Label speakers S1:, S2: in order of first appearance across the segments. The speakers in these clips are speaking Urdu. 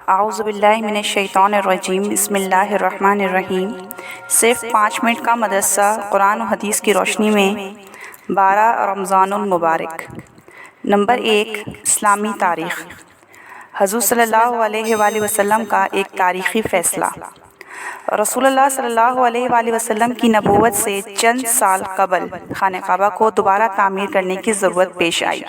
S1: اعوذ باللہ من الشیطان الرجیم، بسم اللہ الرحمن الرحیم۔ صرف 5 منٹ کا مدرسہ قرآن و حدیث کی روشنی میں 12 رمضان المبارک۔ نمبر 1، اسلامی تاریخ۔ حضور صلی اللہ علیہ وآلہ وسلم کا ایک تاریخی فیصلہ۔ رسول اللہ صلی اللہ علیہ وآلہ وسلم کی نبوت سے چند سال قبل خانہ کعبہ کو دوبارہ تعمیر کرنے کی ضرورت پیش آئی۔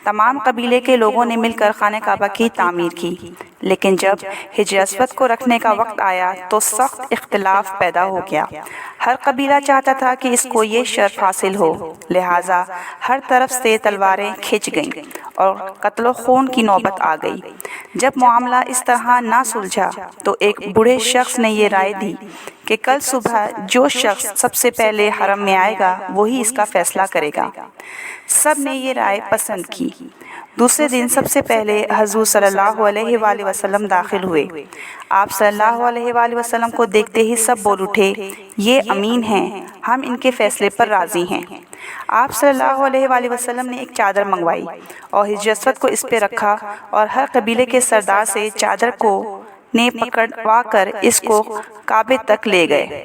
S1: تمام قبیلے کے لوگوں نے مل کر خانہ کعبہ کی تعمیر کی، لیکن جب حجر اسود کو رکھنے کا وقت آیا تو سخت اختلاف پیدا ہو گیا۔ ہر قبیلہ چاہتا تھا کہ اس کو یہ شرف حاصل ہو، لہٰذا ہر طرف سے تلواریں کھنچ گئیں اور قتل و خون کی نوبت آ گئی۔ جب معاملہ اس طرح نہ سلجھا تو ایک بوڑھے شخص نے یہ رائے دی کہ کل صبح جو شخص سب سے پہلے حرم میں آئے گا وہی اس کا فیصلہ کرے گا۔ سب نے یہ رائے پسند کی۔ دوسرے دن سب سے پہلے حضور صلی اللہ علیہ وآلہ وسلم داخل ہوئے۔ آپ صلی اللہ علیہ وآلہ وسلم کو دیکھتے ہی سب بول اٹھے، یہ امین ہیں، ہم ان کے فیصلے پر راضی ہیں۔ آپ صلی اللہ علیہ وآلہ وسلم نے ایک چادر منگوائی اور حجر اسود کو اس پہ رکھا، اور ہر قبیلے کے سردار سے چادر کو نے پکڑوا کر اس کو کعبے تک لے گئے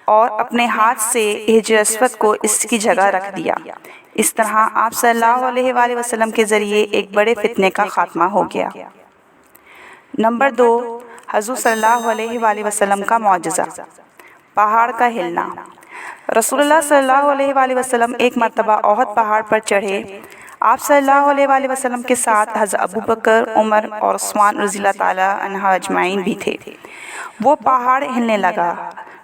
S1: اور اپنے ہاتھ سے حجر اسود کو اس کی جگہ رکھ دیا۔ اس طرح آپ صلی اللہ علیہ وآلہ وسلم کے ذریعے ایک بڑے فتنے کا خاتمہ ہو گیا۔ نمبر 2، حضور صلی اللہ علیہ وآلہ وسلم کا معجزہ، پہاڑ کا ہلنا۔ رسول اللہ صلی اللہ علیہ وآلہ وسلم ایک مرتبہ احد پہاڑ پر چڑھے۔ آپ صلی اللہ علیہ وآلہ وسلم کے ساتھ حضرت ابوبکر، عمر اور عثمان رضی اللہ تعالیٰ عنہ اجمعین بھی تھے۔ وہ پہاڑ ہلنے لگا۔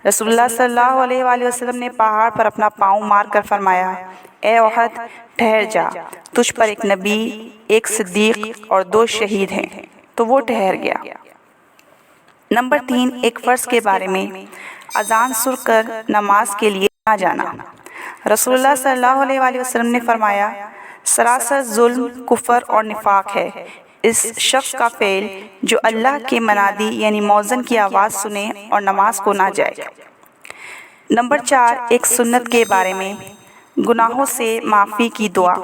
S1: رسول اللہ صلی اللہ علیہ وآلہ وسلم نے پہاڑ پر اپنا پاؤں مار کر فرمایا، اے احد ٹھہر جا، تجھ پر ایک نبی، ایک صدیق اور 2 شہید ہیں۔ تو وہ ٹھہر گیا۔ نمبر 3، ایک فرض کے بارے میں، اذان سن کر نماز کے لیے نہ جانا۔ رسول اللہ صلی اللہ علیہ وآلہ وسلم نے فرمایا، سراسر ظلم، کفر اور نفاق ہے اس شخص کا فعل جو اللہ کے منادی یعنی مؤذن کی آواز سنے اور نماز کو نہ جائے۔ نمبر 4، ایک سنت کے بارے میں، گناہوں سے معافی کی دعا۔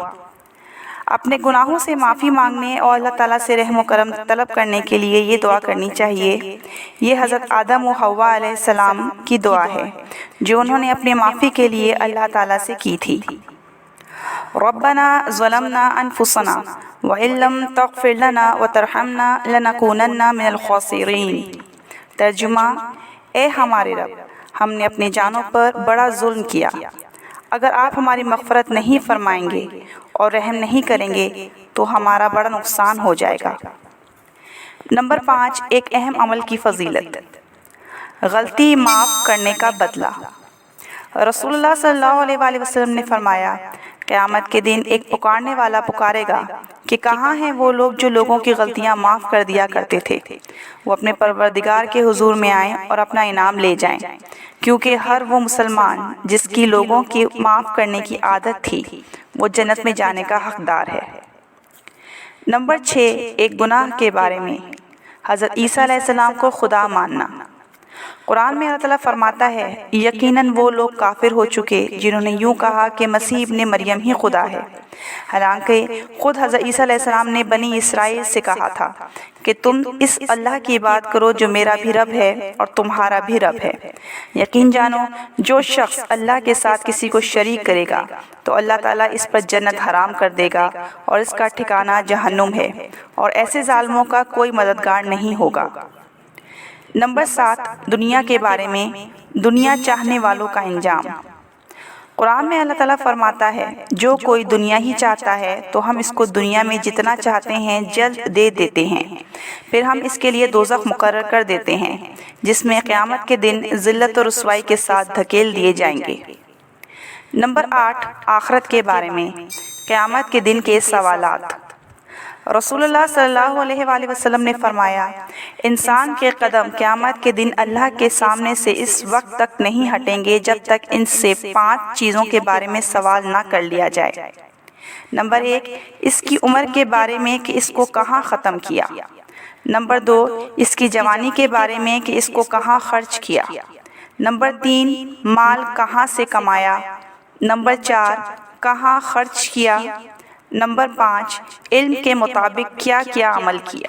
S1: اپنے گناہوں سے معافی مانگنے اور اللہ تعالیٰ سے رحم و کرم طلب کرنے کے لیے یہ دعا کرنی چاہیے۔ یہ حضرت آدم و حوا علیہ السلام کی دعا ہے جو انہوں نے اپنے معافی کے لیے اللہ تعالیٰ سے کی تھی۔ ربنا ظلمنا انفسنا وان لم تغفر لنا وترحمنا لنکونن من الخاسرین۔ ترجمہ، اے ہمارے رب، ہم نے اپنی جانوں پر بڑا ظلم کیا، اگر آپ ہماری مغفرت نہیں فرمائیں گے اور رحم نہیں کریں گے تو ہمارا بڑا نقصان ہو جائے گا۔ نمبر 5، ایک اہم عمل کی فضیلت، غلطی معاف کرنے کا بدلہ۔ رسول اللہ صلی اللہ علیہ وآلہ وسلم نے فرمایا، قیامت کے دن ایک پکارنے والا پکارے گا کہ کہاں ہیں وہ لوگ جو لوگوں کی غلطیاں معاف کر دیا کرتے تھے؟ وہ اپنے پروردگار کے حضور میں آئیں اور اپنا انعام لے جائیں، کیونکہ ہر وہ مسلمان جس کی لوگوں کی معاف کرنے کی عادت تھی وہ جنت میں جانے کا حقدار ہے۔ نمبر 6، ایک گناہ کے بارے میں، حضرت عیسیٰ علیہ السلام کو خدا ماننا۔ قرآن میں اللہ تعالیٰ فرماتا ہے، یقیناً وہ لوگ کافر ہو چکے جنہوں نے یوں کہا کہ مسیح ابن مریم ہی خدا ہے، حالانکہ خود حضرت عیسیٰ علیہ السلام نے بنی اسرائیل سے کہا تھا کہ تم اس اللہ کی عبادت کرو جو میرا بھی رب ہے اور تمہارا بھی رب ہے۔ یقین جانو، جو شخص اللہ کے ساتھ کسی کو شریک کرے گا تو اللہ تعالیٰ اس پر جنت حرام کر دے گا اور اس کا ٹھکانہ جہنم ہے، اور ایسے ظالموں کا کوئی مددگار نہیں ہوگا۔ نمبر 7، دنیا کے بارے میں، دنیا چاہنے والوں کا انجام۔ قرآن میں اللہ تعالیٰ فرماتا ہے، جو کوئی دنیا ہی چاہتا ہے تو ہم اس کو دنیا میں جتنا چاہتے ہیں جلد دے دیتے ہیں، پھر ہم اس کے لیے دوزخ مقرر کر دیتے ہیں جس میں قیامت کے دن ذلت و رسوائی کے ساتھ دھکیل دیے جائیں گے۔ نمبر 8، آخرت کے بارے میں، قیامت کے دن کے سوالات۔ رسول اللہ صلی اللہ علیہ وآلہ وسلم نے فرمایا، انسان کے قدم قیامت کے دن اللہ کے سامنے سے اس وقت تک نہیں ہٹیں گے جب تک ان سے 5 چیزوں کے بارے میں سوال نہ کر لیا جائے۔ نمبر 1، اس کی عمر کے بارے میں کہ اس کو کہاں ختم کیا۔ نمبر 2، اس کی جوانی کے بارے میں کہ اس کو کہاں خرچ کیا۔ نمبر 3، مال کہاں سے کمایا۔ نمبر 4، کہاں خرچ کیا۔ نمبر 5، علم کے مطابق کیا کیا عمل کیا۔